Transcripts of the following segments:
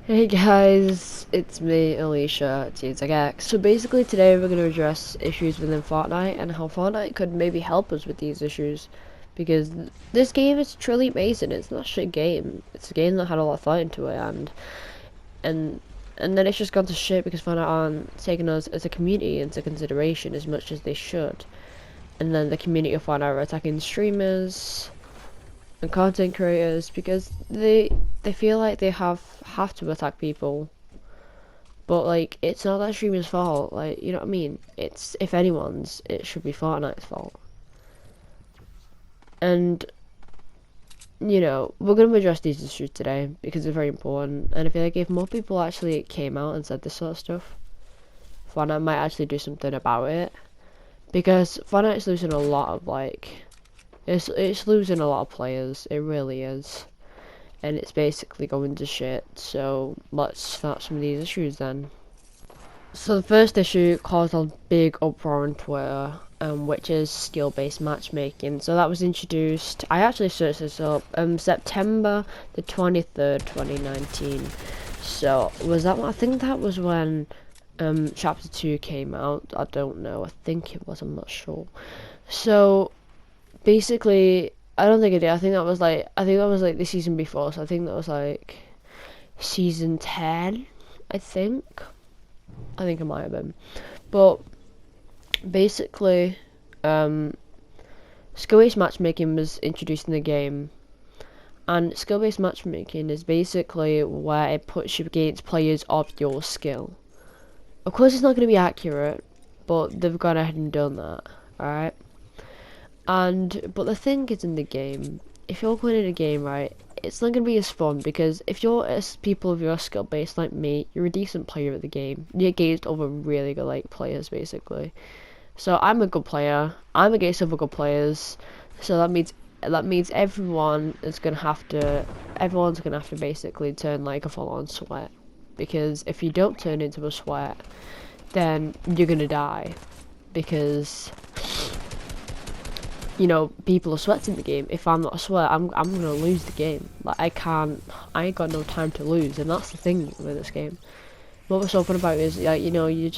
Hey guys, it's me, Alisha, TzAGx. So basically today we're going to address issues within Fortnite and how Fortnite could maybe help us with these issues. Because this game is truly amazing, it's not a shit game. It's a game that had a lot of thought into it and and then it's just gone to shit because Fortnite aren't taking us as a community into consideration as much as they should. And then the community of Fortnite are attacking streamers and content creators because they feel like they have to attack people, but like it's not that streamer's fault. Like, you know what I mean? It's, if anyone's, it should be Fortnite's fault. And you know, we're gonna address these issues today because they're very important, and I feel like if more people actually came out and said this sort of stuff, Fortnite might actually do something about it, because Fortnite's losing a lot of it's losing a lot of players. It really is. And it's basically going to shit. So let's start some of these issues then. So the first issue caused a big uproar on Twitter, which is skill-based matchmaking. So that was introduced, I actually searched this up, September the 23rd, 2019. So was that one? I think that was when chapter 2 came out. I don't know, I think it was, I'm not sure. So basically, I don't think it did. I think that was like the season before. So I think that was like season 10. I think. I think it might have been. But basically, skill-based matchmaking was introduced in the game, and skill-based matchmaking is basically where it puts you against players of your skill. Of course, it's not going to be accurate, but they've gone ahead and done that. Alright. But the thing is, in the game, if you're going in a game, right, it's not gonna be as fun, because if you're as people of your skill base like me, you're a decent player at the game. You're against other really good like players, basically. So I'm a good player. I'm against other good players. So that means everyone's gonna have to basically turn like a full-on sweat, because if you don't turn into a sweat, then you're gonna die, because you know, people are sweating the game. If I'm not a sweat, I'm gonna lose the game. Like, I ain't got no time to lose, and that's the thing with this game. What was so fun about it is, like, you know, it was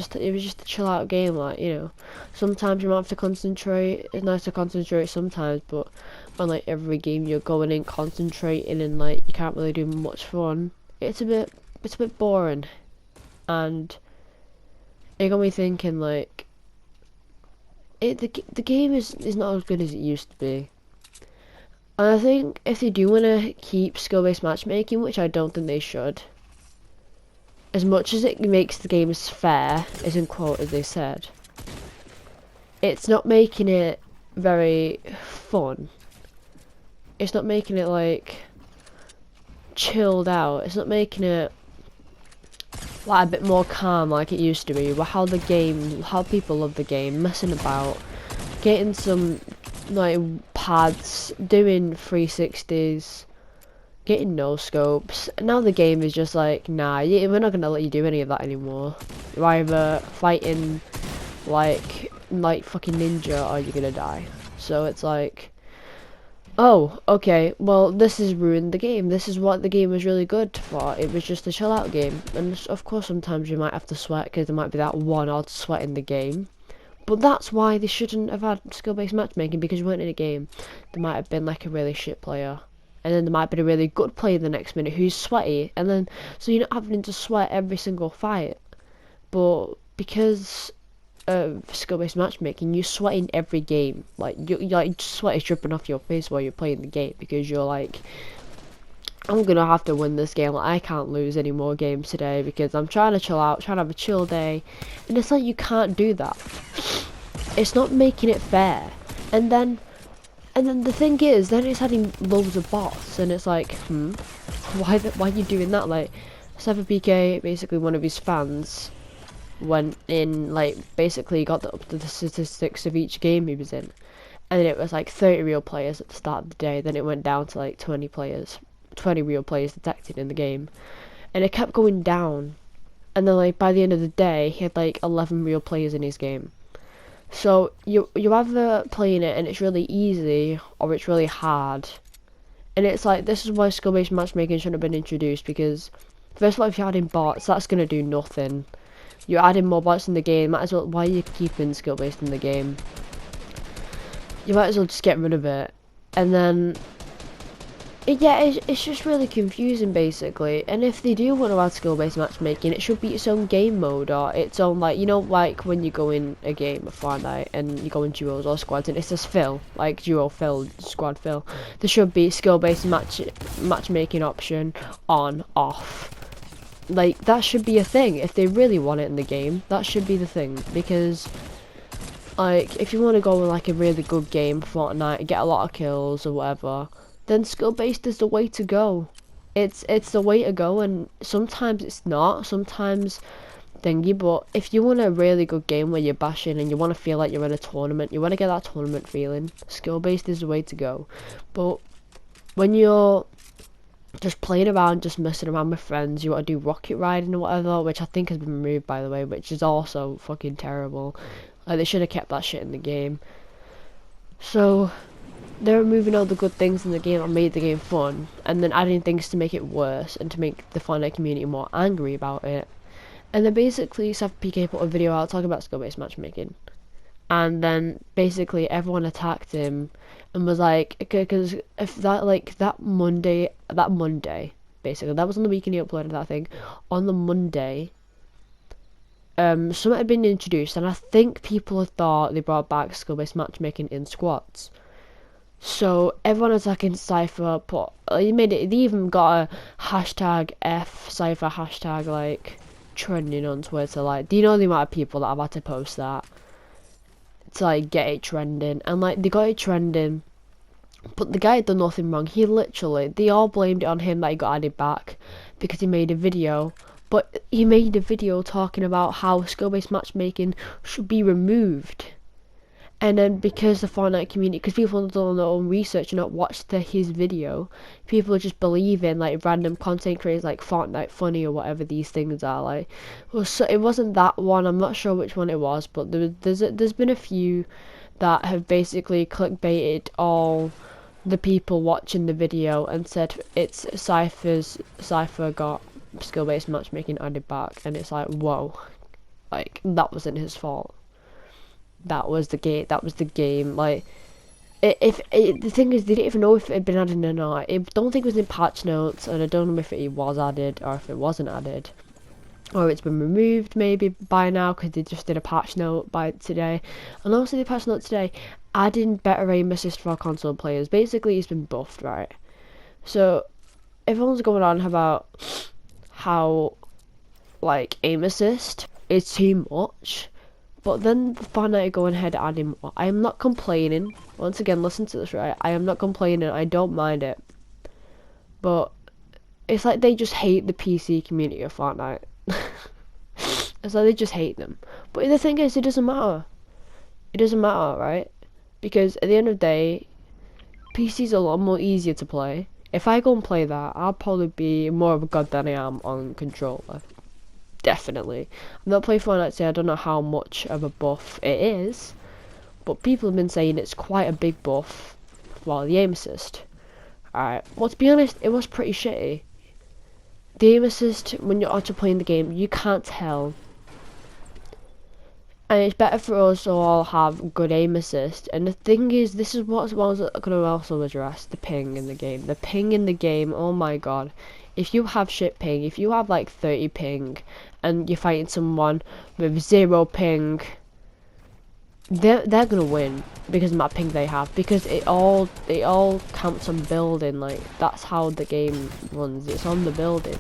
just a chill out game. Like, you know, sometimes you might have to concentrate. It's nice to concentrate sometimes, but when like every game you're going in concentrating and like you can't really do much fun, it's a bit boring, and it got me thinking like. The game is not as good as it used to be. And I think if they do want to keep skill-based matchmaking, which I don't think they should, as much as it makes the game as fair, as in quote, as they said, it's not making it very fun. It's not making it like chilled out. It's not making it like a bit more calm like it used to be. How people love the game, messing about, getting some like pads, doing 360s, getting no scopes. And now the game is just like, nah, we're not gonna let you do any of that anymore. You're either fighting like fucking ninja, or you're gonna die. So it's like, oh, okay, well, this has ruined the game. This is what the game was really good for. It was just a chill out game. And of course, sometimes you might have to sweat, because there might be that one odd sweat in the game. But that's why they shouldn't have had skill-based matchmaking, because you weren't in a game. There might have been like a really shit player, and then there might be a really good player the next minute who's sweaty, and then so you're not having to sweat every single fight. But because skill-based matchmaking, you sweat in every game. Like you like sweat is dripping off your face while you're playing the game, because you're like, I'm gonna have to win this game. Like, I can't lose any more games today, because I'm trying to chill out, trying to have a chill day, and it's like you can't do that. It's not making it fair. And then the thing is, then it's adding loads of bots, and it's like, why are you doing that? Like, 7PK, basically one of his fans, went in, like, basically got up to the statistics of each game he was in, and it was like 30 real players at the start of the day. Then it went down to like 20 real players detected in the game, and it kept going down, and then like by the end of the day he had like 11 real players in his game. So you're either playing it and it's really easy, or it's really hard. And it's like, this is why skill-based matchmaking shouldn't have been introduced, because First of all, if you're adding bots, that's gonna do nothing. You're adding more bots in the game, might as well, why are you keeping skill based in the game? You might as well just get rid of it. And then, yeah, it's just really confusing basically. And if they do want to add skill based matchmaking, it should be its own game mode or its own, like, you know, like when you go in a game of Fortnite and you go in duos or squads and it says fill, like duo fill, squad fill. There should be skill based matchmaking option on, off. Like, that should be a thing. If they really want it in the game, that should be the thing. Because, like, if you want to go with, like, a really good game, Fortnite, get a lot of kills or whatever, then skill-based is the way to go. It's the way to go, and sometimes it's not. Sometimes thingy, but if you want a really good game where you're bashing and you want to feel like you're in a tournament, you want to get that tournament feeling, skill-based is the way to go. But when you're just playing around, just messing around with friends, you want to do rocket riding or whatever, which I think has been removed by the way, which is also fucking terrible. Like, they should have kept that shit in the game. So they're removing all the good things in the game and made the game fun, and then adding things to make it worse and to make the Fortnite community more angry about it. And then basically PK put a video out talking about skill-based matchmaking, and then basically everyone attacked him and was like, because if that, like, that Monday, basically, that was on the weekend he uploaded that thing, on the Monday, something had been introduced, and I think people had thought they brought back skill-based matchmaking in squads. So everyone attacking Cypher put, they made it, they even got a hashtag F Cypher hashtag, like, trending on Twitter. Like, do you know the amount of people that have had to post that to, like, get it trending? And, like, they got it trending, but the guy had done nothing wrong. He literally, they all blamed it on him that he got added back because he made a video. But he made a video talking about how skill-based matchmaking should be removed. And then because the Fortnite community, because people have done their own research and not watched his video, people just believe in, like, random content creators like Fortnite Funny or whatever these things are. Like, well, so it wasn't that one. I'm not sure which one it was, but there's been a few that have basically clickbaited all the people watching the video and said it's Cypher got skill-based matchmaking added back, and it's like, whoa, like, that wasn't his fault. That was the game. Like, the thing is, they didn't even know if it had been added or not. I don't think it was in patch notes, and I don't know if it was added or if it wasn't added, or it's been removed maybe by now because they just did a patch note by today. And also the patch note today adding better aim assist for our console players. Basically, it's been buffed, right? So everyone's going on about how, like, aim assist is too much. But then Fortnite going ahead adding more. I am not complaining. Once again, listen to this, right? I am not complaining. I don't mind it. But it's like they just hate the PC community of Fortnite. It's like they just hate them. But the thing is, it doesn't matter. It doesn't matter, right? Because at the end of the day, PC's a lot more easier to play. If I go and play that, I'll probably be more of a god than I am on controller. Definitely. I'm not playing Fortnite today, I don't know how much of a buff it is, but people have been saying it's quite a big buff for the aim assist. Alright, well, to be honest, it was pretty shitty. The aim assist, when you're actually playing the game, you can't tell. And it's better for us to all have good aim assist. And the thing is, this is what I was going to also address, the ping in the game. The ping in the game, oh my god. If you have shit ping, if you have like 30 ping, and you're fighting someone with 0 ping, they're gonna win because of that ping they have, because it all counts on building. Like, that's how the game runs, it's on the building.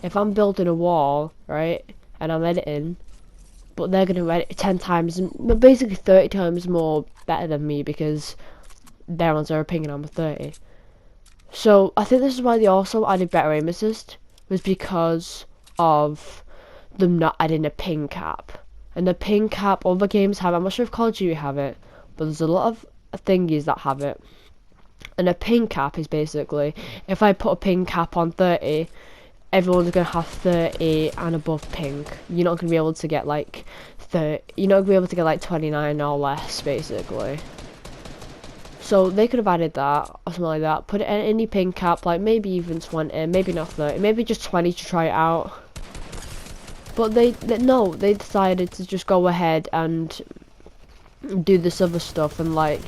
If I'm building a wall, right, and I'm editing, but they're gonna edit 10 times, basically 30 times more better than me, because they're on 0 ping and I'm 30. So I think this is why they also added better aim assist, was because of them not adding a ping cap. And the ping cap, other games have it. I'm not sure if Call of Duty have it, but there's a lot of thingies that have it. And a ping cap is basically, if I put a ping cap on 30, everyone's gonna have 30 and above ping. You're not gonna be able to get like 30. You're not gonna be able to get like 29 or less, basically. So they could have added that or something like that. Put it in any ping cap, like maybe even 20, maybe not 30, maybe just 20 to try it out. But no, they decided to just go ahead and do this other stuff and like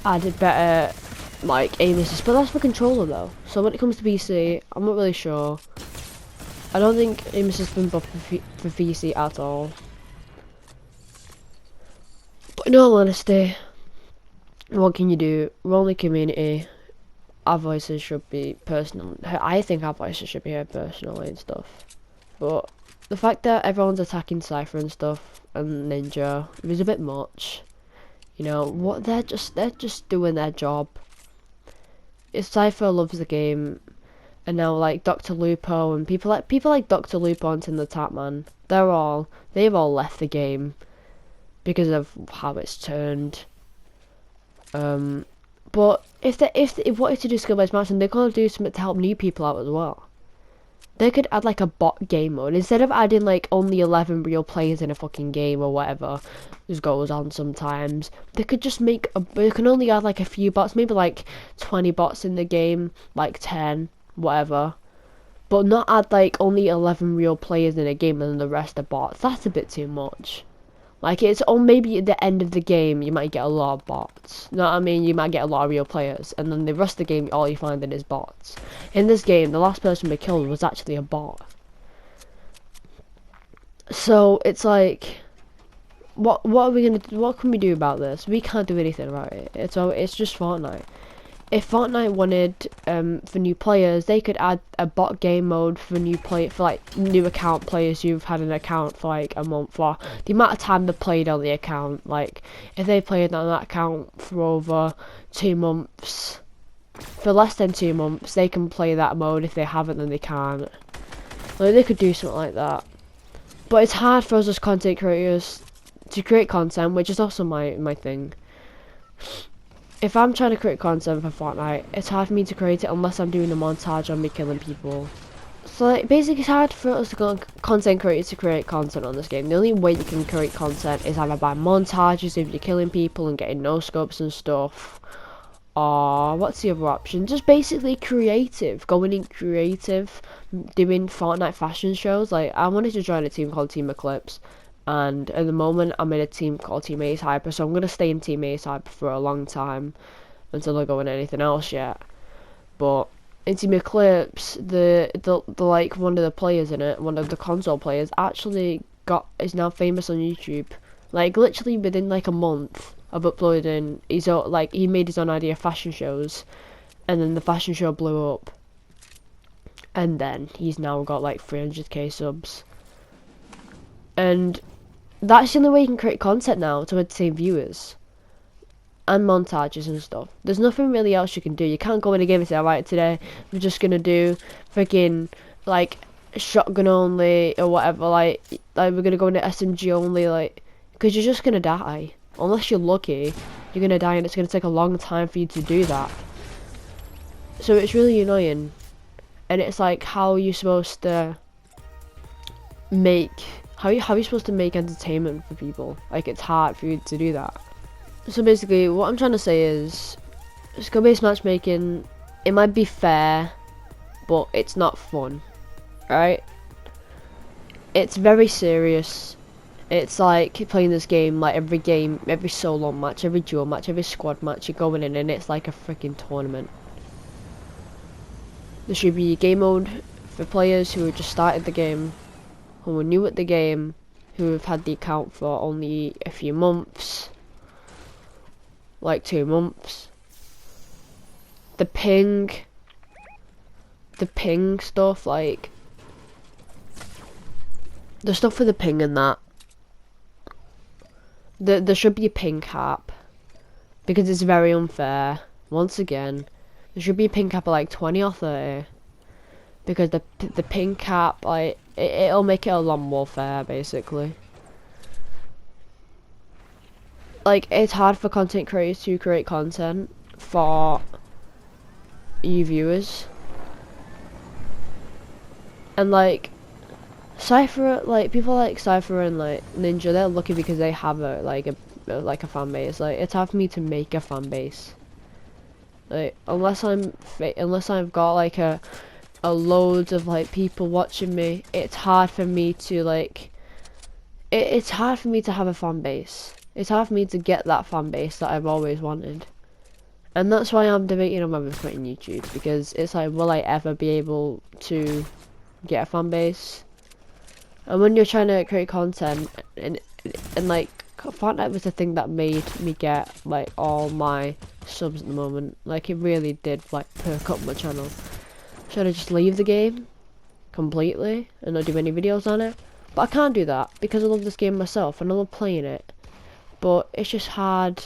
added better like aim assist. But that's for controller though. So when it comes to PC, I'm not really sure. I don't think aim assist has been buffed for PC at all. But in all honesty, what can you do? We're only community. Our voices should be personal. I think our voices should be heard personally and stuff. But the fact that everyone's attacking Cypher and stuff and Ninja, it was a bit much. You know what? They're just doing their job. If Cypher loves the game, and now like Dr. Lupo and people like Dr. Lupo and Tin the Tapman, they've all left the game because of how it's turned. But if they wanted to do skill-based matching, they could do something to help new people out as well. They could add like a bot game mode instead of adding like only 11 real players in a fucking game or whatever. This goes on sometimes. They could just make they can only add like a few bots, maybe like 20 bots in the game, like 10, whatever. But not add like only 11 real players in a game and then the rest are bots. That's a bit too much. Like it's maybe at the end of the game you might get a lot of bots. You know what I mean? You might get a lot of real players, and then the rest of the game all you find in is bots. In this game, the last person we killed was actually a bot. So it's like, what are we gonna do? What can we do about this? We can't do anything about it. It's just Fortnite. If Fortnite wanted for new players, they could add a bot game mode for new account players who've had an account for like a month, or the amount of time they've played on the account. Like if they played on that account for over 2 months, for less than 2 months, they can play that mode. If they haven't, then they can't. Like they could do something like that. But it's hard for us as content creators to create content, which is also my thing. If I'm trying to create content for Fortnite, it's hard for me to create it unless I'm doing a montage on me killing people. So like, basically it's hard for us content creators to create content on this game. The only way you can create content is either by montages if you're killing people and getting no scopes and stuff. Or what's the other option? Just basically creative, going in creative, doing Fortnite fashion shows. Like I wanted to join a team called Team Eclipse. And at the moment I'm in a team called Team Hyper, so I'm going to stay in Team Hyper for a long time until I go in anything else yet. But in Team Eclipse, the like one of the players in it, one of the console players, actually is now famous on YouTube. Like literally within like a month of uploading, he made his own idea of fashion shows, and then the fashion show blew up, and then he's now got like 300k subs. And that's the only way you can create content now to entertain viewers. And montages and stuff. There's nothing really else you can do. You can't go in a game and say, alright, today we're just gonna do freaking like shotgun only or whatever, like we're gonna go into SMG only, like, because you're just gonna die. Unless you're lucky, you're gonna die, and it's gonna take a long time for you to do that. So it's really annoying. And it's like, how are you supposed to make how are you supposed to make entertainment for people? Like it's hard for you to do that. So basically what I'm trying to say is skill-based matchmaking, it might be fair, but it's not fun. Right? It's very serious. It's like playing this game, like every game, every solo match, every duo match, every squad match, you're going in and it's like a freaking tournament. There should be a game mode for players who have just started the game, who are new at the game, who have had the account for only a few months, like 2 months. The ping stuff, like the stuff for the ping and that. There should be a ping cap, because it's very unfair. Once again, there should be a ping cap of like 20 or 30, because the ping cap, like, it'll make it a lot more fair, basically. Like, it's hard for content creators to create content for you viewers. And like, Cypher, like, people like Cypher and like Ninja, they're lucky because they have a fan base. Like, it's hard for me to make a fan base. Like unless I've got like a loads of like people watching me, it's hard for me to like it's hard for me to have a fan base. It's hard for me to get that fan base that I've always wanted. And that's why I'm debating on whether quitting YouTube, because it's like, will I ever be able to get a fan base? And when you're trying to create content, and like Fortnite was the thing that made me get like all my subs at the moment. Like it really did like perk up my channel. Should I just leave the game completely and not do any videos on it? But I can't do that because I love this game myself and I love playing it. But it's just hard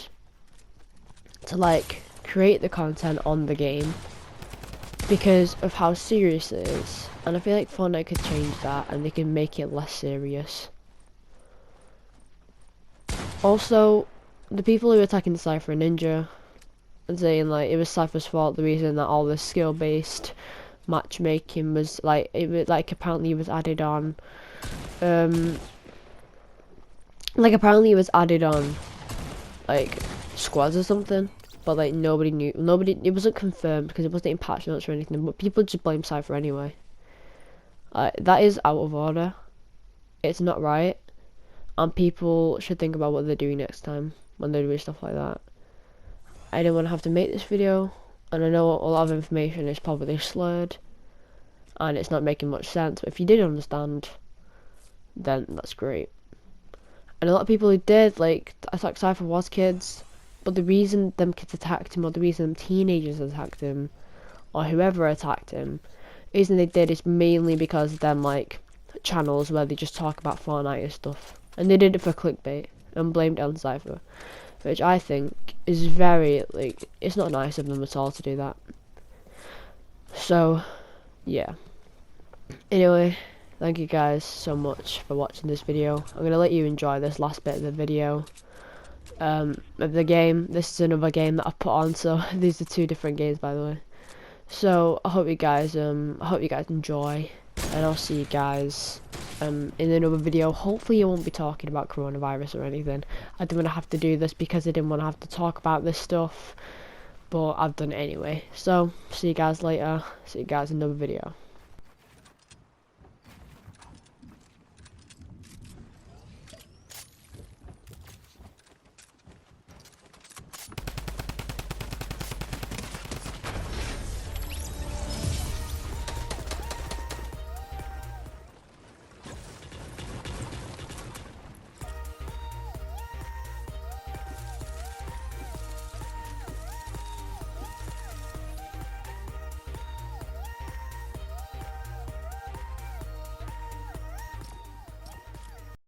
to like create the content on the game because of how serious it is. And I feel like Fortnite could change that and they can make it less serious. Also, the people who were attacking Cypher and Ninja and saying like it was Cypher's fault, the reason that all this skill-based matchmaking was like, it was like apparently it was added on like squads or something, but like nobody knew, it wasn't confirmed because it wasn't in patch notes or anything, but people just blame Cypher anyway. That is out of order. It's not right, and people should think about what they're doing next time when they're doing stuff like that. I didn't want to have to make this video, and I know a lot of information is probably slurred and it's not making much sense, but if you did understand, then that's great. And a lot of people who did like attack Cypher was kids, but the reason them kids attacked him, or the reason them teenagers attacked him, or whoever attacked him, the reason they did is mainly because of them like channels where they just talk about Fortnite and stuff, and they did it for clickbait and blamed on Cypher, which I think is very like, it's not nice of them at all to do that. So yeah, anyway, thank you guys so much for watching this video. I'm gonna let you enjoy this last bit of the video of the game. This is another game that I've put on, so these are two different games by the way. So I hope you guys enjoy, and I'll see you guys in another video. Hopefully I won't be talking about coronavirus or anything. I didn't want to have to do this because I didn't want to have to talk about this stuff, but I've done it anyway. So see you guys later. See you guys in another video.